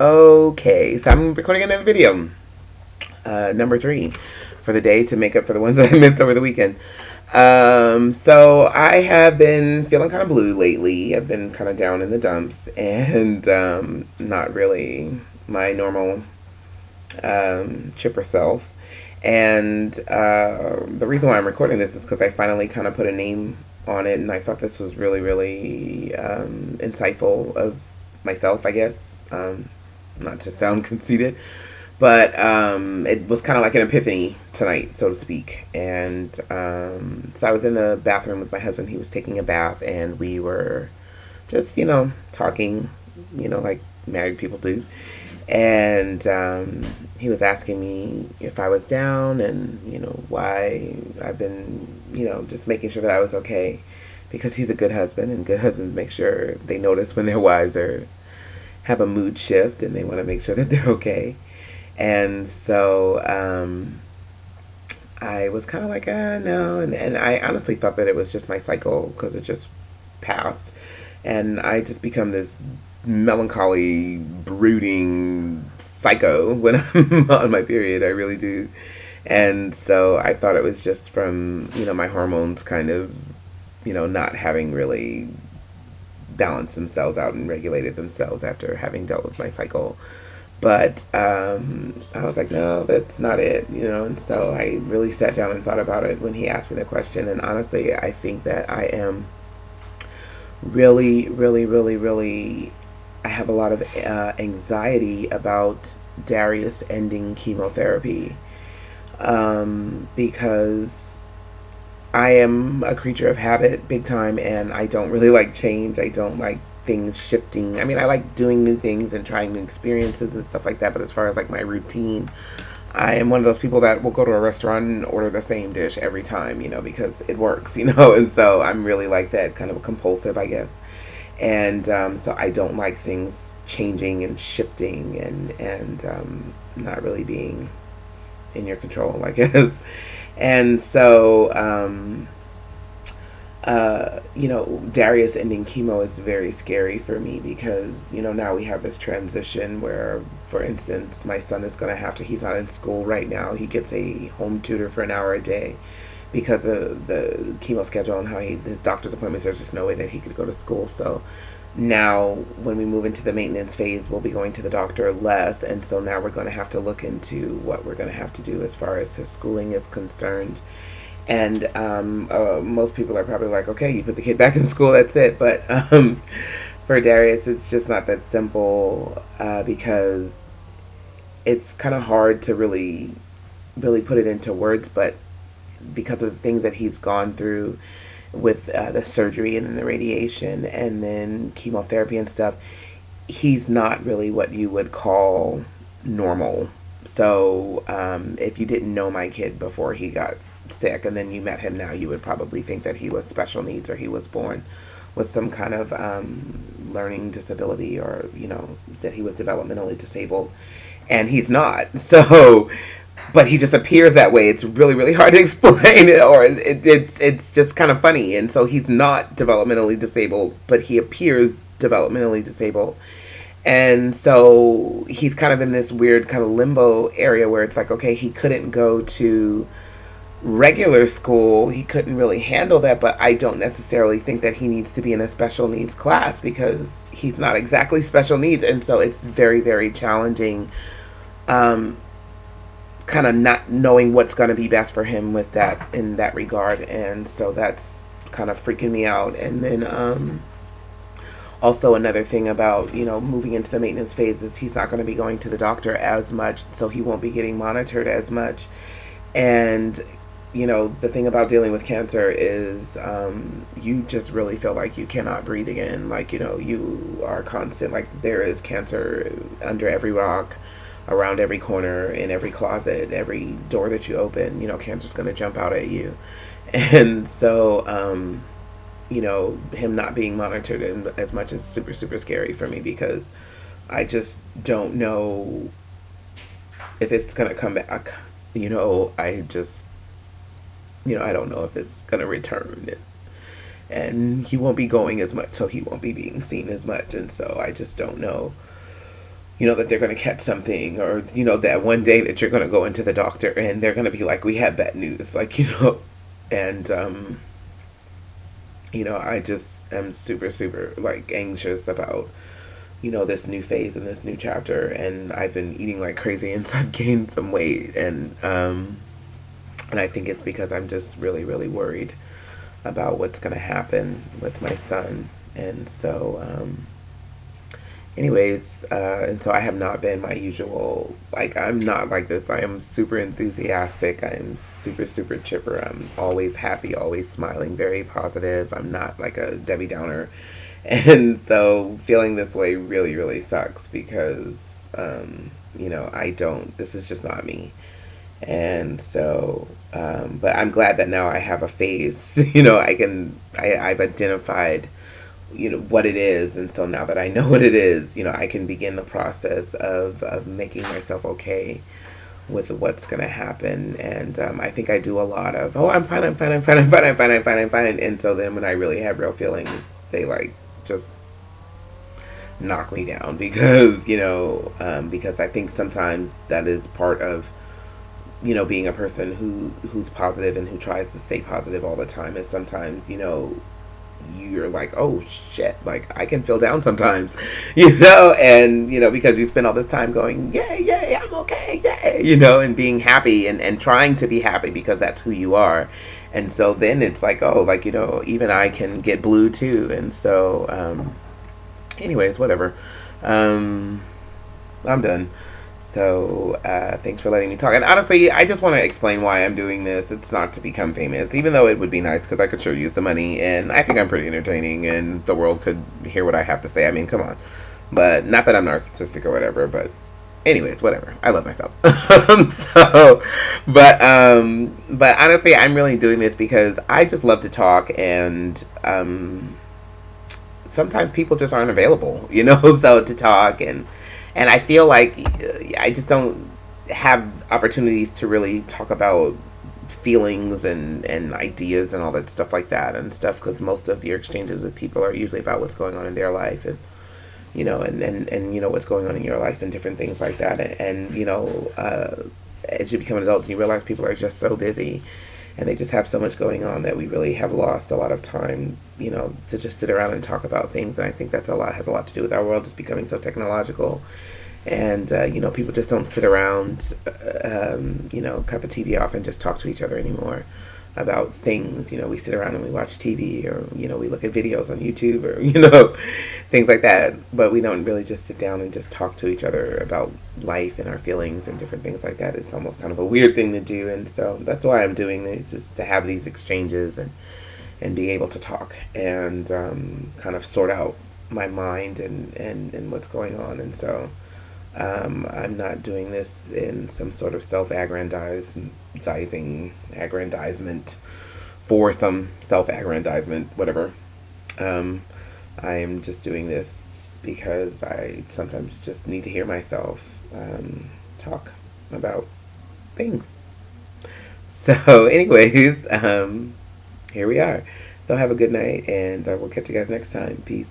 Okay, so I'm recording another video, number 3 for the day to make up for the ones that I missed over the weekend. So I have been feeling kind of blue lately. I've been kind of down in the dumps and not really my normal chipper self. And the reason why I'm recording this is because I finally kind of put a name on it, and I thought this was really, really insightful of myself, I guess. Not to sound conceited, but it was kind of like an epiphany tonight, so to speak. And so I was in the bathroom with my husband. He was taking a bath, and we were just, talking, like married people do. And he was asking me if I was down and, why I've been, just making sure that I was okay. Because he's a good husband, and good husbands make sure they notice when their wives have a mood shift, and they want to make sure that they're okay. And so I was kind of like, no. And I honestly thought that it was just my cycle because it just passed. And I just become this melancholy, brooding psycho when I'm on my period. I really do. And so I thought it was just from, my hormones kind of, not having really balanced themselves out and regulated themselves after having dealt with my cycle. But I was like, no, that's not it, and so I really sat down and thought about it when he asked me the question. And honestly, I think that I am really, really, really, really, I have a lot of anxiety about Darius ending chemotherapy, because I am a creature of habit big time, and I don't really like change. I don't like things shifting. I mean, I like doing new things and trying new experiences and stuff like that, but as far as like my routine, I am one of those people that will go to a restaurant and order the same dish every time, because it works, and so I'm really like that, kind of compulsive, I guess. And so I don't like things changing and shifting and not really being in your control, I guess. And so, Darius ending chemo is very scary for me because, now we have this transition where, for instance, my son is going to he's not in school right now. He gets a home tutor for an hour a day because of the chemo schedule and how his doctor's appointments, there's just no way that he could go to school. So now when we move into the maintenance phase, we'll be going to the doctor less, and so now we're going to have to look into what we're going to have to do as far as his schooling is concerned. And most people are probably like, okay, you put the kid back in school, that's it. But for Darius, it's just not that simple, because it's kind of hard to really put it into words, but because of the things that he's gone through with the surgery and then the radiation and then chemotherapy and stuff, he's not really what you would call normal. So if you didn't know my kid before he got sick and then you met him now, you would probably think that he was special needs or he was born with some kind of learning disability, or that he was developmentally disabled, and he's not. So but he just appears that way. It's really, really hard to explain it, or it's just kind of funny. And so he's not developmentally disabled, but he appears developmentally disabled. And so he's kind of in this weird kind of limbo area where it's like, okay, he couldn't go to regular school. He couldn't really handle that, but I don't necessarily think that he needs to be in a special needs class because he's not exactly special needs. And so it's very, very challenging, kind of not knowing what's going to be best for him with that, in that regard. And so that's kind of freaking me out. And then also another thing about moving into the maintenance phase is he's not going to be going to the doctor as much, so he won't be getting monitored as much. And the thing about dealing with cancer is you just really feel like you cannot breathe again. Like, you are constant, like there is cancer under every rock, around every corner, in every closet, every door that you open, cancer's going to jump out at you. And so, him not being monitored as much is super, super scary for me because I just don't know if it's going to come back. I just, I don't know if it's going to return. And he won't be going as much, so he won't be being seen as much. And so I just don't know that they're going to catch something, or, that one day that you're going to go into the doctor and they're going to be like, we have bad news, like, and, I just am super, super, like, anxious about, this new phase and this new chapter. And I've been eating like crazy and so I've gained some weight. And I think it's because I'm just really, really worried about what's going to happen with my son. And so, anyways, and so I have not been my usual, like, I'm not like this. I am super enthusiastic. I'm super, super chipper. I'm always happy, always smiling, very positive. I'm not like a Debbie Downer. And so feeling this way really, really sucks because, I don't, this is just not me. And so, but I'm glad that now I have a phase, I've identified, what it is. And so now that I know what it is, I can begin the process of making myself okay with what's going to happen. And I think I do a lot of, oh, I'm fine, I'm fine, I'm fine, I'm fine, I'm fine, I'm fine, I'm fine. And so then when I really have real feelings, they like just knock me down because, because I think sometimes that is part of, being a person who's positive and who tries to stay positive all the time, is sometimes, you're like, oh shit, like I can feel down sometimes, and because you spend all this time going, yay, yay, I'm okay, yay, and being happy and trying to be happy because that's who you are. And so then it's like, oh, like, even I can get blue too. And so, anyways, whatever. I'm done. So, thanks for letting me talk. And honestly, I just want to explain why I'm doing this. It's not to become famous, even though it would be nice because I could sure use the money. And I think I'm pretty entertaining and the world could hear what I have to say. I mean, come on. But not that I'm narcissistic or whatever, but anyways, whatever. I love myself. So, but honestly, I'm really doing this because I just love to talk, and sometimes people just aren't available, so to talk. And I feel like I just don't have opportunities to really talk about feelings and ideas and all that stuff like that and stuff, because most of your exchanges with people are usually about what's going on in their life, and what's going on in your life and different things like that. And as you become an adult, you realize people are just so busy and they just have so much going on that we really have lost a lot of time, to just sit around and talk about things. And I think has a lot to do with our world just becoming so technological. And, people just don't sit around, cut the TV off and just talk to each other anymore about things. We sit around and we watch TV, or, we look at videos on YouTube, or, things like that. But we don't really just sit down and just talk to each other about life and our feelings and different things like that. It's almost kind of a weird thing to do. And so that's why I'm doing this, is to have these exchanges and be able to talk and kind of sort out my mind and what's going on. And so I'm not doing this in some sort of aggrandizement, for some self-aggrandizement, whatever. I am just doing this because I sometimes just need to hear myself talk about things. So, anyways, here we are. So have a good night, and I will catch you guys next time. Peace.